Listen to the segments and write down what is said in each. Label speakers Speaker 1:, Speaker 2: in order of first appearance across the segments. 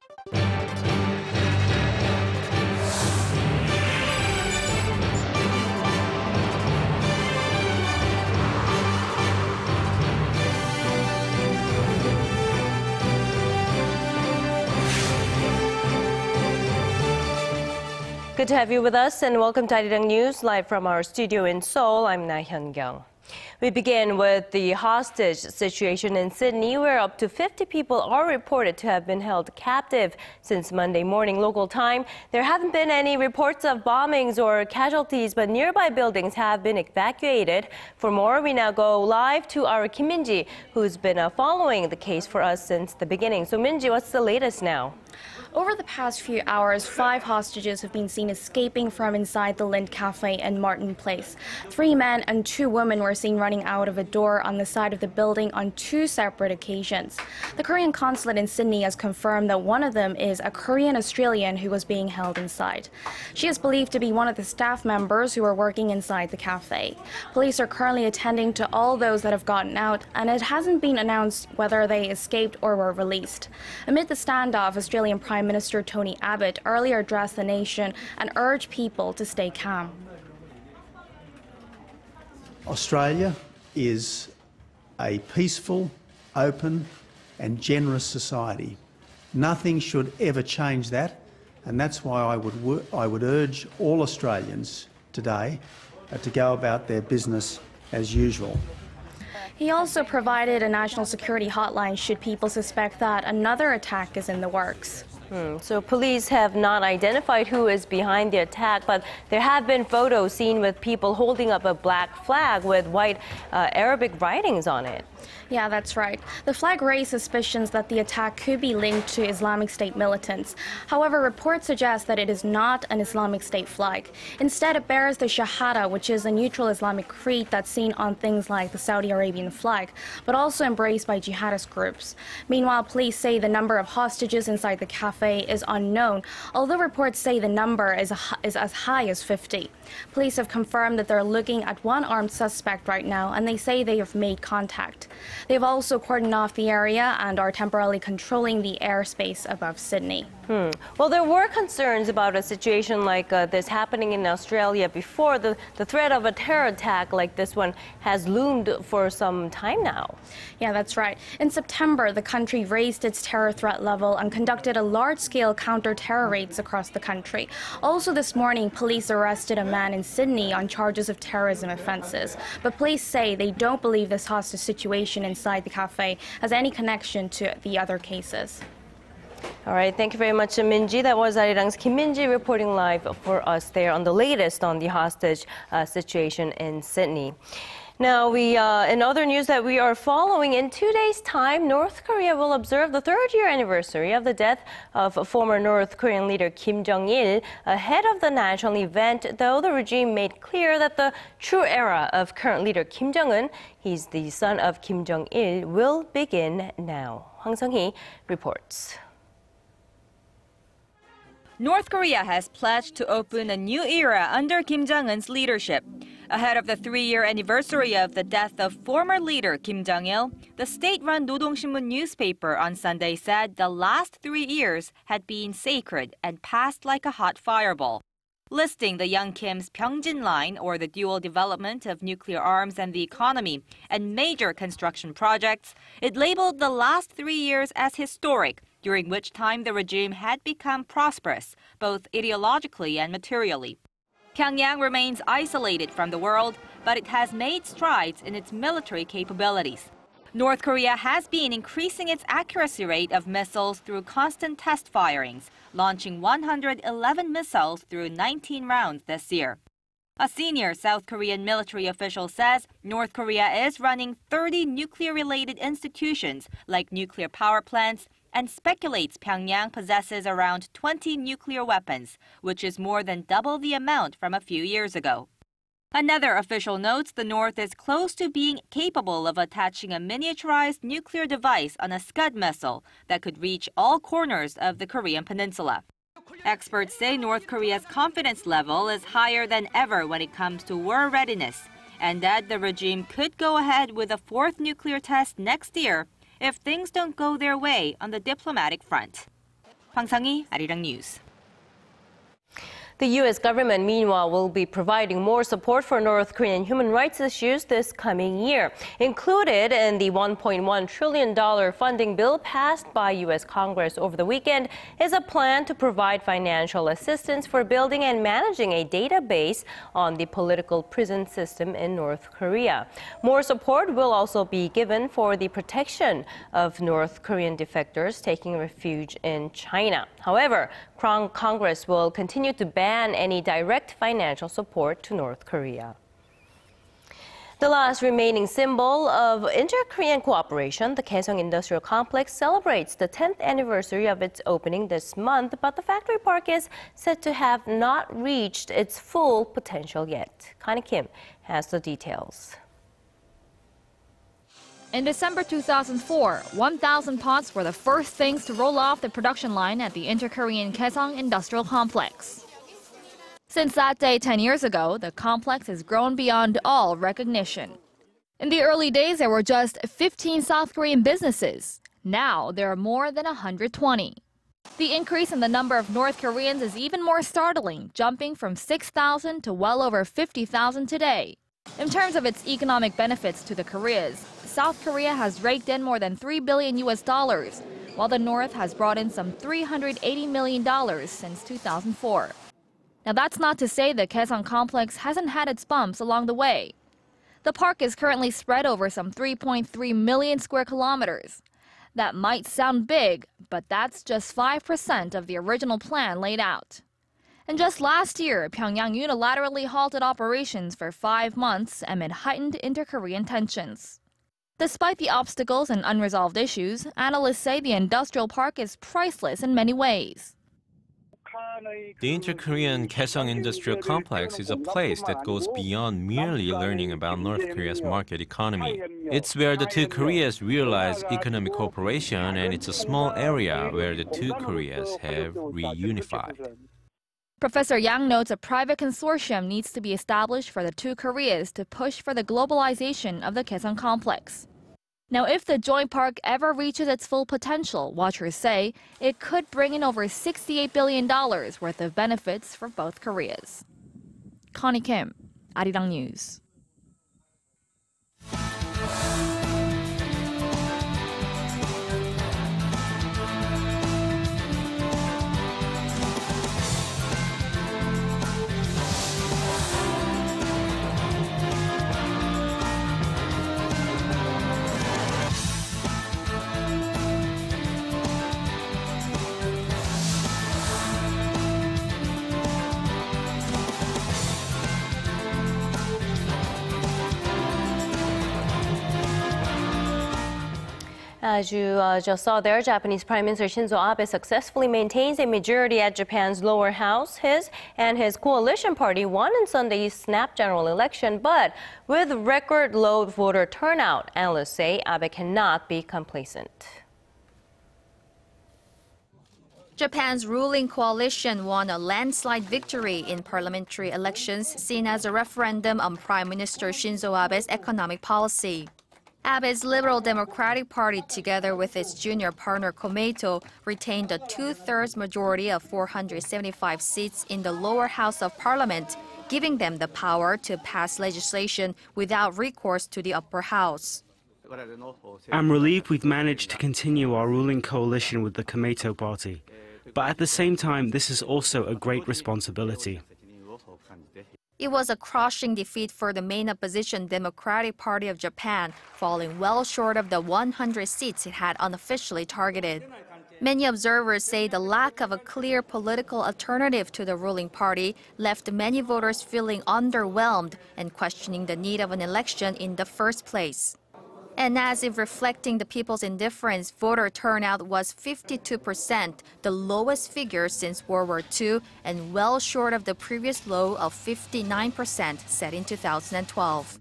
Speaker 1: Good to have you with us and welcome to ARIRANG News live from our studio in Seoul. I'm Laah Hyun-kyung. We begin with the hostage situation in Sydney, where up to 50 people are reported to have been held captive since Monday morning local time. There haven't been any reports of bombings or casualties, but nearby buildings have been evacuated. For more, we now go live to our Kim Min-ji, who's been following the case for us since the beginning. So Min-ji, what's the latest now?
Speaker 2: Over the past few hours, 5 hostages have been seen escaping from inside the Lindt cafe in Martin Place. 3 men and 2 women were seen running out of a door on the side of the building on 2 separate occasions. The Korean consulate in Sydney has confirmed that one of them is a Korean-Australian who was being held inside. She is believed to be one of the staff members who are working inside the cafe. Police are currently attending to all those that have gotten out, and it hasn't been announced whether they escaped or were released. Amid the standoff, Australian Prime Minister Tony Abbott earlier addressed the nation and urged people to stay calm.
Speaker 3: Australia is a peaceful, open and generous society. Nothing should ever change that, and that's why I would urge all Australians today to go about their business as usual.
Speaker 2: He also provided a national security hotline should people suspect that another attack is in the works.
Speaker 1: So police have not identified who is behind the attack, but there have been photos seen with people holding up a black flag with white Arabic writings on it.
Speaker 2: Yeah, that's right. The flag raised suspicions that the attack could be linked to Islamic State militants. However, reports suggest that it is not an Islamic State flag. Instead, it bears the Shahada, which is a neutral Islamic creed that's seen on things like the Saudi Arabian flag, but also embraced by jihadist groups. Meanwhile, police say the number of hostages inside the cafe is unknown, although reports say the number is as high as 50. Police have confirmed that they're looking at one armed suspect right now, and they say they have made contact. They've also cordoned off the area and are temporarily controlling the airspace above Sydney.
Speaker 1: Well, there were concerns about a situation like this happening in Australia before. The threat of a terror attack like this one has loomed for some time now.
Speaker 2: Yeah, that's right. In September, the country raised its terror threat level and conducted a large-scale counter-terror raids across the country. Also this morning, police arrested a man in Sydney on charges of terrorism offences. But police say they don't believe this hostage situation inside the cafe has any connection to the other cases.
Speaker 1: All right, thank you very much, Min-ji. That was ARIRANG's Kim Min-ji reporting live for us there on the latest on the hostage situation in Sydney. Now, in other news that we are following, in 2 days' time, North Korea will observe the 3rd-year anniversary of the death of former North Korean leader Kim Jong-il. Ahead of the national event, though, the regime made clear that the true era of current leader Kim Jong-un, he's the son of Kim Jong-il, will begin now. Hwang Sung-hee reports.
Speaker 4: North Korea has pledged to open a new era under Kim Jong-un's leadership. Ahead of the 3-year anniversary of the death of former leader Kim Jong-il, the state-run Nodongshinmun newspaper on Sunday said the last 3 years had been sacred and passed like a hot fireball. Listing the young Kim's Pyeongjin line, or the dual development of nuclear arms and the economy, and major construction projects, it labeled the last 3 years as historic, during which time the regime had become prosperous, both ideologically and materially. Pyongyang remains isolated from the world, but it has made strides in its military capabilities. North Korea has been increasing its accuracy rate of missiles through constant test firings, launching 111 missiles through 19 rounds this year. A senior South Korean military official says North Korea is running 30 nuclear-related institutions like nuclear power plants, and speculates Pyongyang possesses around 20 nuclear weapons, which is more than double the amount from a few years ago. Another official notes the North is close to being capable of attaching a miniaturized nuclear device on a Scud missile that could reach all corners of the Korean peninsula. Experts say North Korea's confidence level is higher than ever when it comes to war readiness, and that the regime could go ahead with a 4th nuclear test next year if things don't go their way on the diplomatic front. 황상희, 아리랑 뉴스.
Speaker 1: The U.S. government, meanwhile, will be providing more support for North Korean human rights issues this coming year. Included in the $1.1 trillion funding bill passed by U.S. Congress over the weekend is a plan to provide financial assistance for building and managing a database on the political prison system in North Korea. More support will also be given for the protection of North Korean defectors taking refuge in China. However, Congress will continue to ban any direct financial support to North Korea. The last remaining symbol of inter-Korean cooperation, the Kaesong Industrial Complex, celebrates the 10th anniversary of its opening this month, but the factory park is said to have not reached its full potential yet. Connie Kim has the details.
Speaker 5: In December 2004, 1,000 pots were the first things to roll off the production line at the inter-Korean Kaesong Industrial Complex. Since that day 10 years ago, the complex has grown beyond all recognition. In the early days, there were just 15 South Korean businesses. Now, there are more than 120. The increase in the number of North Koreans is even more startling, jumping from 6,000 to well over 50,000 today. In terms of its economic benefits to the Koreas, South Korea has raked in more than $3 billion, while the North has brought in some $380 million since 2004. Now, that's not to say the Kaesong complex hasn't had its bumps along the way. The park is currently spread over some 3.3 million square kilometers. That might sound big, but that's just 5% of the original plan laid out. And just last year, Pyongyang unilaterally halted operations for 5 months amid heightened inter-Korean tensions. Despite the obstacles and unresolved issues, analysts say the industrial park is priceless in many ways.
Speaker 6: The inter-Korean Kaesong Industrial Complex is a place that goes beyond merely learning about North Korea's market economy. It's where the two Koreas realize economic cooperation, and it's a small area where the two Koreas have reunified.
Speaker 5: Professor Yang notes a private consortium needs to be established for the two Koreas to push for the globalization of the Kaesong complex. Now, if the joint park ever reaches its full potential, watchers say it could bring in over $68 billion worth of benefits for both Koreas. Connie Kim, ARIRANG News.
Speaker 1: As you just saw there, Japanese Prime Minister Shinzo Abe successfully maintains a majority at Japan's lower house. His and his coalition party won in Sunday's snap general election, but with record low voter turnout, analysts say Abe cannot be complacent.
Speaker 7: Japan's ruling coalition won a landslide victory in parliamentary elections seen as a referendum on Prime Minister Shinzo Abe's economic policy. Abe's Liberal Democratic Party, together with its junior partner Komeito, retained a two-thirds majority of 475 seats in the lower house of parliament, giving them the power to pass legislation without recourse to the upper house.
Speaker 8: I'm relieved we've managed to continue our ruling coalition with the Komeito party. But at the same time, this is also a great responsibility.
Speaker 7: It was a crushing defeat for the main opposition Democratic Party of Japan, falling well short of the 100 seats it had unofficially targeted. Many observers say the lack of a clear political alternative to the ruling party left many voters feeling underwhelmed and questioning the need of an election in the first place. And as if reflecting the people's indifference, voter turnout was 52%, the lowest figure since World War II, and well short of the previous low of 59% set in 2012.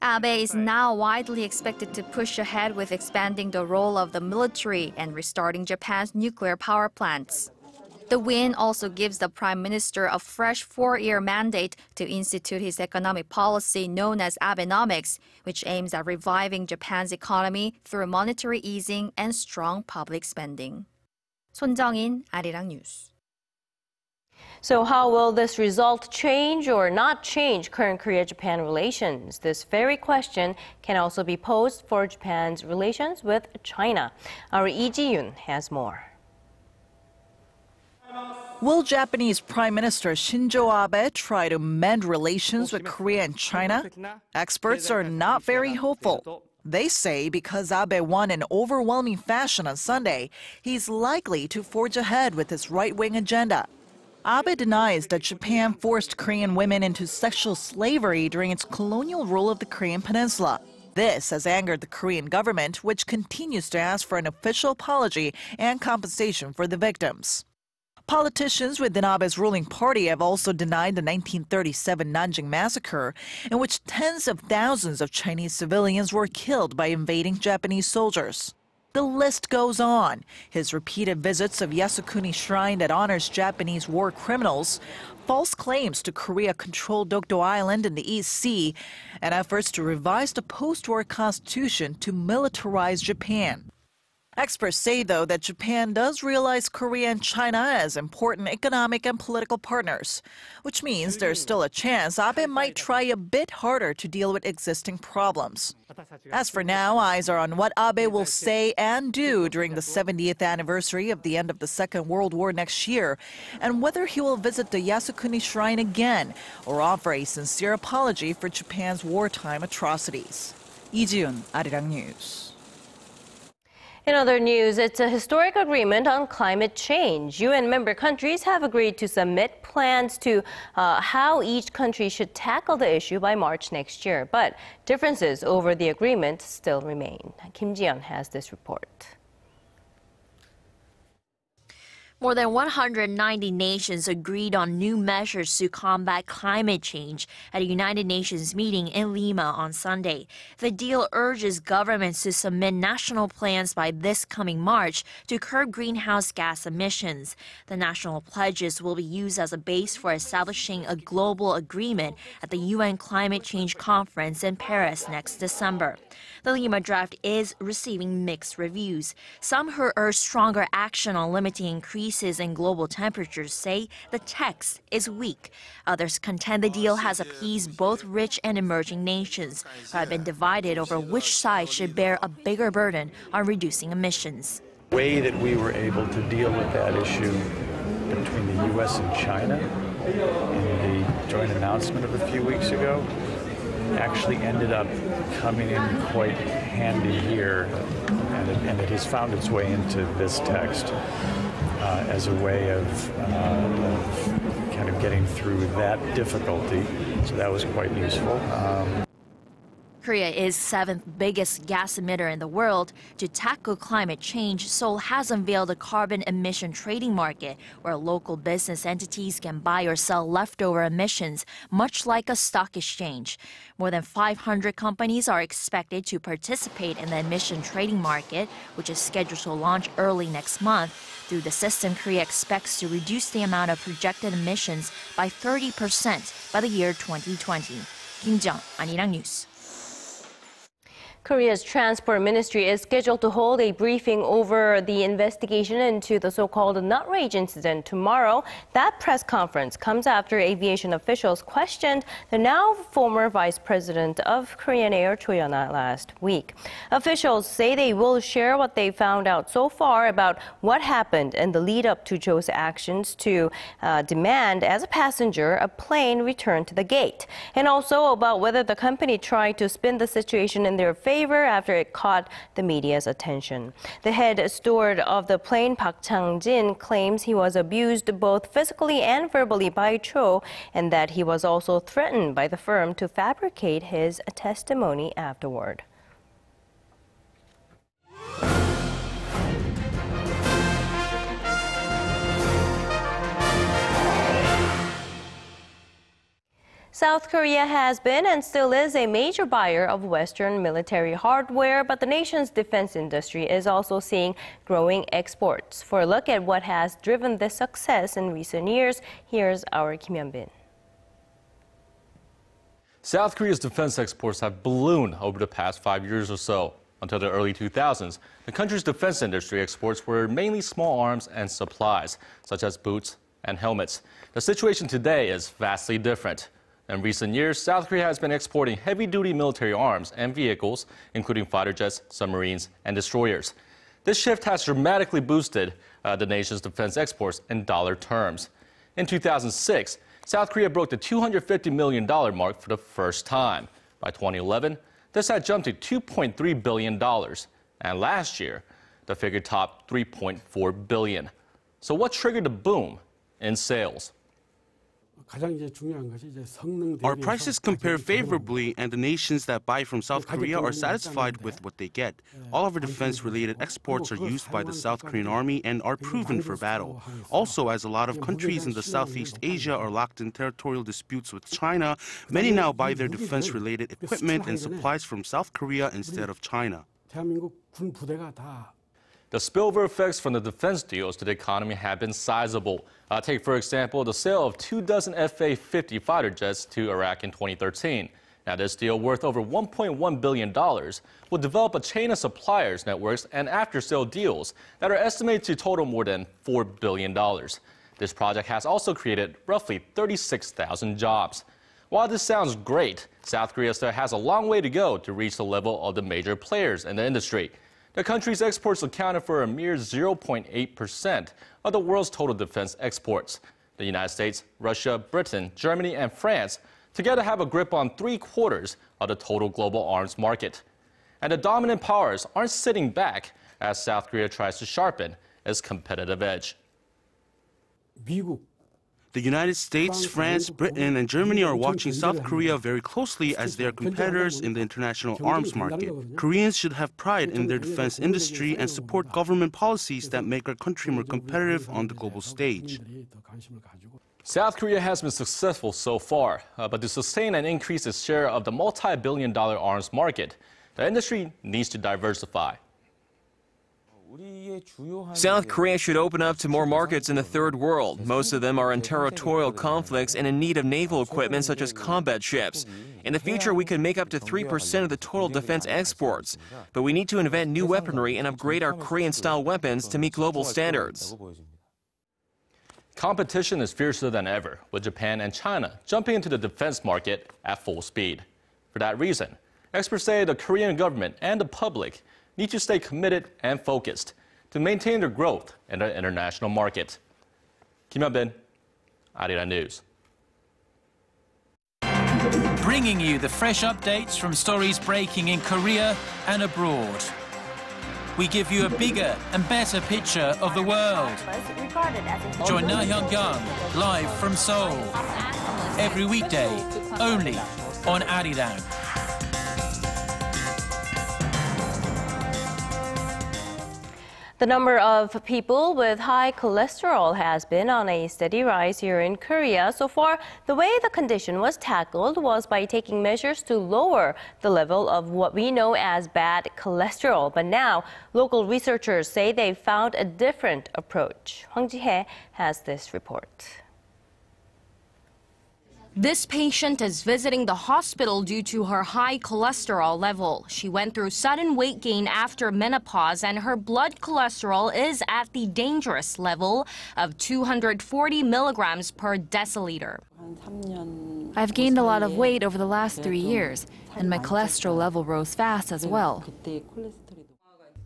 Speaker 7: Abe is now widely expected to push ahead with expanding the role of the military and restarting Japan's nuclear power plants. The win also gives the Prime Minister a fresh 4-year mandate to institute his economic policy known as Abenomics, which aims at reviving Japan's economy through monetary easing and strong public spending. 손정인, 아리랑 뉴스.
Speaker 1: So how will this result change or not change current Korea-Japan relations? This very question can also be posed for Japan's relations with China. Our Lee Ji-yoon has more.
Speaker 9: Will Japanese Prime Minister Shinzo Abe try to mend relations with Korea and China? Experts are not very hopeful. They say because Abe won in overwhelming fashion on Sunday, he's likely to forge ahead with his right-wing agenda. Abe denies that Japan forced Korean women into sexual slavery during its colonial rule of the Korean peninsula. This has angered the Korean government, which continues to ask for an official apology and compensation for the victims. Politicians within Abe's ruling party have also denied the 1937 Nanjing massacre, in which tens of thousands of Chinese civilians were killed by invading Japanese soldiers. The list goes on. His repeated visits of Yasukuni Shrine that honors Japanese war criminals, false claims to Korea-controlled Dokdo Island in the East Sea, and efforts to revise the post-war constitution to militarize Japan. Experts say, though, that Japan does realize Korea and China as important economic and political partners, which means there's still a chance Abe might try a bit harder to deal with existing problems. As for now, eyes are on what Abe will say and do during the 70th anniversary of the end of the Second World War next year, and whether he will visit the Yasukuni Shrine again or offer a sincere apology for Japan's wartime atrocities. Lee Ji-yoon, ARIRANG News.
Speaker 1: In other news, it's a historic agreement on climate change. UN member countries have agreed to submit plans to how each country should tackle the issue by March next year. But differences over the agreement still remain. Kim Ji-yeon has this report.
Speaker 7: More than 190 nations agreed on new measures to combat climate change at a United Nations meeting in Lima on Sunday. The deal urges governments to submit national plans by this coming March to curb greenhouse gas emissions. The national pledges will be used as a base for establishing a global agreement at the UN Climate Change Conference in Paris next December. The Lima draft is receiving mixed reviews. Some who urge stronger action on limiting increases in global temperatures say the text is weak. Others contend the deal has appeased both rich and emerging nations who have been divided over which side should bear a bigger burden on reducing emissions.
Speaker 10: The way that we were able to deal with that issue between the U.S. and China in the joint announcement of a few weeks ago actually ended up coming in quite handy here, and it has found its way into this text as a way of kind of getting through that difficulty. So that was quite useful.
Speaker 7: Korea is 7th biggest gas emitter in the world. To tackle climate change, Seoul has unveiled a carbon emission trading market where local business entities can buy or sell leftover emissions, much like a stock exchange. More than 500 companies are expected to participate in the emission trading market, which is scheduled to launch early next month. Through the system, Korea expects to reduce the amount of projected emissions by 30% by the year 2020. Kim Ji-yeon, ARIRANG News.
Speaker 1: Korea's Transport Ministry is scheduled to hold a briefing over the investigation into the so-called nut rage incident tomorrow. That press conference comes after aviation officials questioned the now former vice president of Korean Air Cho Yeon-ah last week. Officials say they will share what they found out so far about what happened in the lead-up to Cho's actions to demand, as a passenger, a plane return to the gate, and also about whether the company tried to spin the situation in their favor after it caught the media's attention. The head steward of the plane, Park Chang-jin, claims he was abused both physically and verbally by Cho, and that he was also threatened by the firm to fabricate his testimony afterward. South Korea has been and still is a major buyer of Western military hardware, but the nation's defense industry is also seeing growing exports. For a look at what has driven this success in recent years, here's our Kim Hyun-bin.
Speaker 11: South Korea's defense exports have ballooned over the past 5 years or so. Until the early 2000s, the country's defense industry exports were mainly small arms and supplies, such as boots and helmets. The situation today is vastly different. In recent years, South Korea has been exporting heavy-duty military arms and vehicles, including fighter jets, submarines, and destroyers. This shift has dramatically boosted the nation's defense exports in dollar terms. In 2006, South Korea broke the $250 million mark for the first time. By 2011, this had jumped to $2.3 billion. And last year, the figure topped $3.4 billion. So what triggered the boom in sales?
Speaker 8: Our prices compare favorably, and the nations that buy from South Korea are satisfied with what they get. All of our defense-related exports are used by the South Korean Army and are proven for battle. Also, as a lot of countries in the Southeast Asia are locked in territorial disputes with China, many now buy their defense-related equipment and supplies from South Korea instead of China.
Speaker 11: The spillover effects from the defense deals to the economy have been sizable. Take, for example, the sale of 24 Fa-50 fighter jets to Iraq in 2013. Now, this deal, worth over $1.1 billion, will develop a chain of suppliers networks and after-sale deals that are estimated to total more than $4 billion. This project has also created roughly 36,000 jobs. While this sounds great, South Korea still has a long way to go to reach the level of the major players in the industry. The country's exports accounted for a mere 0.8% of the world's total defense exports. The United States, Russia, Britain, Germany, and France together have a grip on 3/4 of the total global arms market. And the dominant powers aren't sitting back as South Korea tries to sharpen its competitive edge.
Speaker 8: The United States, France, Britain, and Germany are watching South Korea very closely as their competitors in the international arms market. Koreans should have pride in their defense industry and support government policies that make our country more competitive on the global stage.
Speaker 11: South Korea has been successful so far, but to sustain and increase its share of the multi-billion-dollar arms market, the industry needs to diversify.
Speaker 12: South Korea should open up to more markets in the third world. Most of them are in territorial conflicts and in need of naval equipment such as combat ships. In the future, we could make up to 3% of the total defense exports. But we need to invent new weaponry and upgrade our Korean-style weapons to meet global standards.
Speaker 11: Competition is fiercer than ever, with Japan and China jumping into the defense market at full speed. For that reason, experts say the Korean government and the public need to stay committed and focused to maintain their growth in the international market. Kim Hyun-bin, ARIRANG News.
Speaker 13: Bringing you the fresh updates from stories breaking in Korea and abroad. We give you a bigger and better picture of the world. Join Laah Hyun-kyung live from Seoul. Every weekday, only on ARIRANG.
Speaker 1: The number of people with high cholesterol has been on a steady rise here in Korea. So far, the way the condition was tackled was by taking measures to lower the level of what we know as bad cholesterol. But now, local researchers say they found a different approach. Hwang Ji-hye has this report.
Speaker 2: This patient is visiting the hospital due to her high cholesterol level. She went through sudden weight gain after menopause, and her blood cholesterol is at the dangerous level of 240 milligrams per deciliter.
Speaker 5: I've gained a lot of weight over the last 3 years, and my cholesterol level rose fast as well.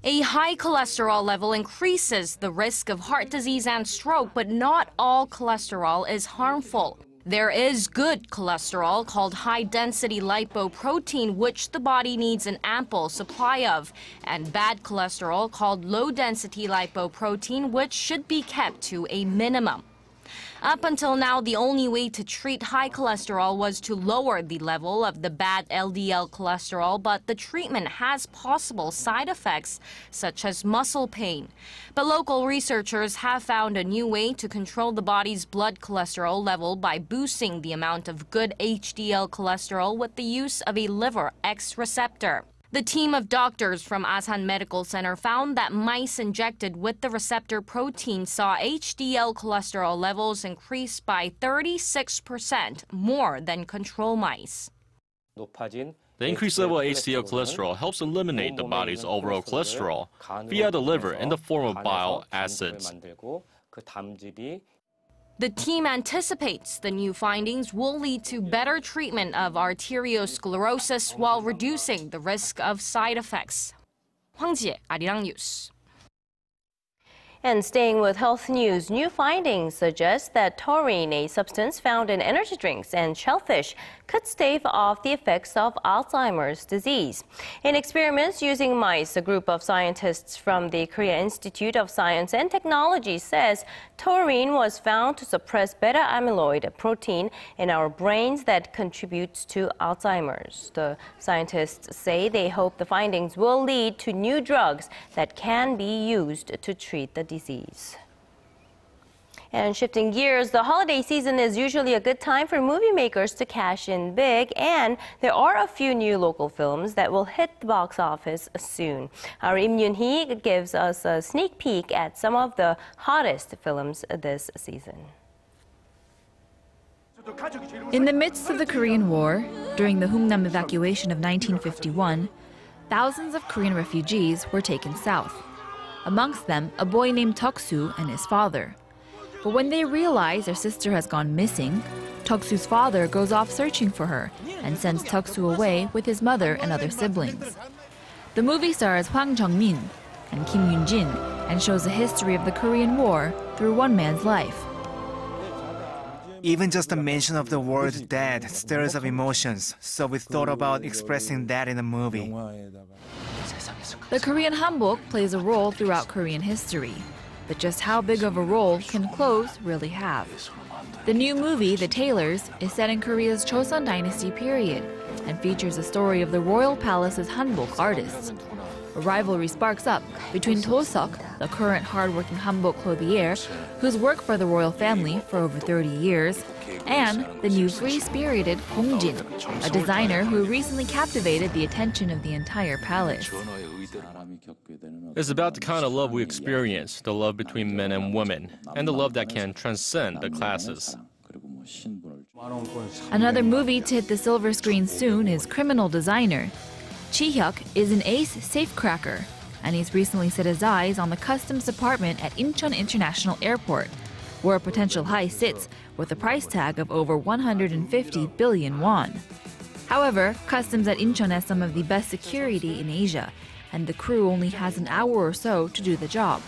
Speaker 2: A high cholesterol level increases the risk of heart disease and stroke, but not all cholesterol is harmful. There is good cholesterol called high-density lipoprotein, which the body needs an ample supply of, and bad cholesterol called low-density lipoprotein, which should be kept to a minimum. Up until now, the only way to treat high cholesterol was to lower the level of the bad LDL cholesterol, but the treatment has possible side effects, such as muscle pain. But local researchers have found a new way to control the body's blood cholesterol level by boosting the amount of good HDL cholesterol with the use of a liver X receptor. The team of doctors from Asan Medical Center found that mice injected with the receptor protein saw HDL cholesterol levels increase by 36% more than control mice.
Speaker 11: The increased level of HDL cholesterol helps eliminate the body's overall cholesterol via the liver in the form of bile acids.
Speaker 14: The team anticipates the new findings will lead to better treatment of arteriosclerosis while reducing the risk of side effects. Hwang Jie, ARIRANG News.
Speaker 1: And staying with health news, new findings suggest that taurine, a substance found in energy drinks and shellfish, could stave off the effects of Alzheimer's disease. In experiments using mice, a group of scientists from the Korea Institute of Science and Technology says taurine was found to suppress beta-amyloid, a protein in our brains that contributes to Alzheimer's. The scientists say they hope the findings will lead to new drugs that can be used to treat the disease. And shifting gears, the holiday season is usually a good time for movie makers to cash in big, and there are a few new local films that will hit the box office soon. Our Im Yoon-hee gives us a sneak peek at some of the hottest films this season.
Speaker 5: In the midst of the Korean War, during the Humnam evacuation of 1951, thousands of Korean refugees were taken south. Amongst them, a boy named Teok-soo and his father. But when they realize their sister has gone missing, Teok-soo's father goes off searching for her and sends Teok-soo away with his mother and other siblings. The movie stars Hwang Jung-min and Kim Yoon-jin and shows the history of the Korean War through one man's life.
Speaker 15: Even just the mention of the word dead stirs up emotions, so we thought about expressing that in the movie.
Speaker 5: The Korean hanbok plays a role throughout Korean history, but just how big of a role can clothes really have? The new movie, The Tailors, is set in Korea's Joseon Dynasty period and features the story of the royal palace's hanbok artists. A rivalry sparks up between Do-seok, the current hard-working hanbok clothier, who's worked for the royal family for over 30 years, and the new free-spirited Gong-jin, a designer who recently captivated the attention of the entire palace.
Speaker 11: It's about the kind of love we experience, the love between men and women, and the love that can transcend the classes.
Speaker 5: Another movie to hit the silver screen soon is Criminal Designer. Chi-hyuk is an ace safecracker, and he's recently set his eyes on the customs department at Incheon International Airport, where a potential heist sits with a price tag of over 150 billion won. However, customs at Incheon has some of the best security in Asia, and the crew only has an hour or so to do the job.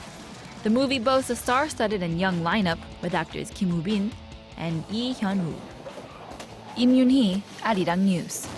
Speaker 5: The movie boasts a star-studded and young lineup with actors Kim Woo-bin and Lee Hyun-woo. Im Yoon-hee, ARIRANG News.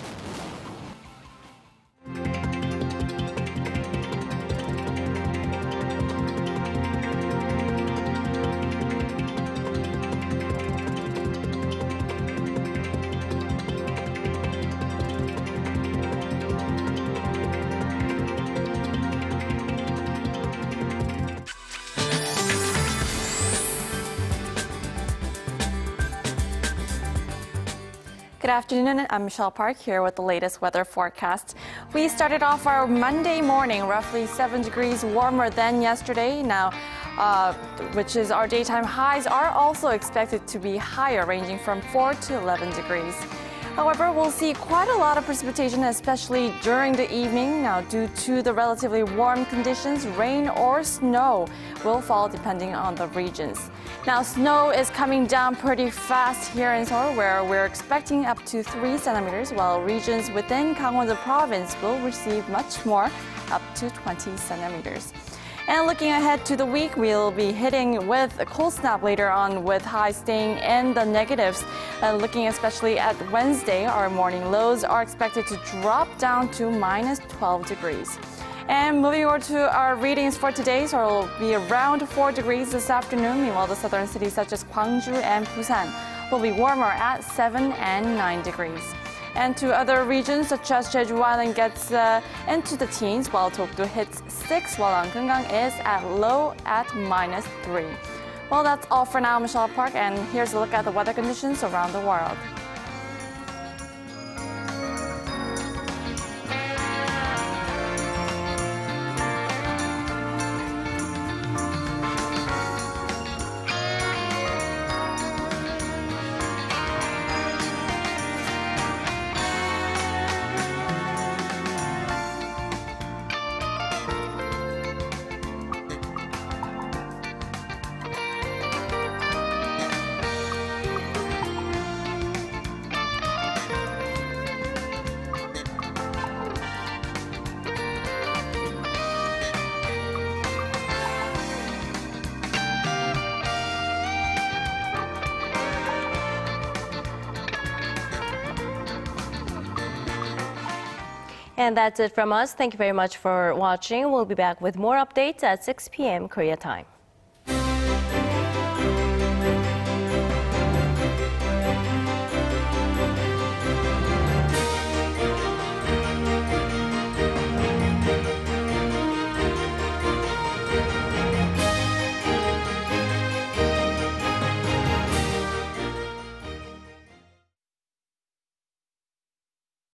Speaker 16: Good afternoon, I'm Michelle Park here with the latest weather forecast. We started off our Monday morning roughly 7 degrees warmer than yesterday. Now, which is our daytime highs are also expected to be higher, ranging from 4 to 11 degrees. However, we'll see quite a lot of precipitation, especially during the evening. Now, due to the relatively warm conditions, rain or snow will fall depending on the regions. Now, snow is coming down pretty fast here in Seoul, where we're expecting up to 3 centimeters, while regions within Gangwon province will receive much more, up to 20 centimeters. And looking ahead to the week, we'll be hitting with a cold snap later on, with highs staying in the negatives. Looking especially at Wednesday, our morning lows are expected to drop down to minus 12 degrees. And moving over to our readings for today, so it'll be around 4 degrees this afternoon. Meanwhile, the southern cities such as Gwangju and Busan will be warmer at 7 and 9 degrees. And to other regions such as Jeju Island gets into the teens, while Dokdo hits 6, while Gangneung is at low at minus 3. Well, that's all for now, Michelle Park, and here's a look at the weather conditions around the world.
Speaker 1: And that's it from us. Thank you very much for watching. We'll be back with more updates at 6 p.m. Korea time.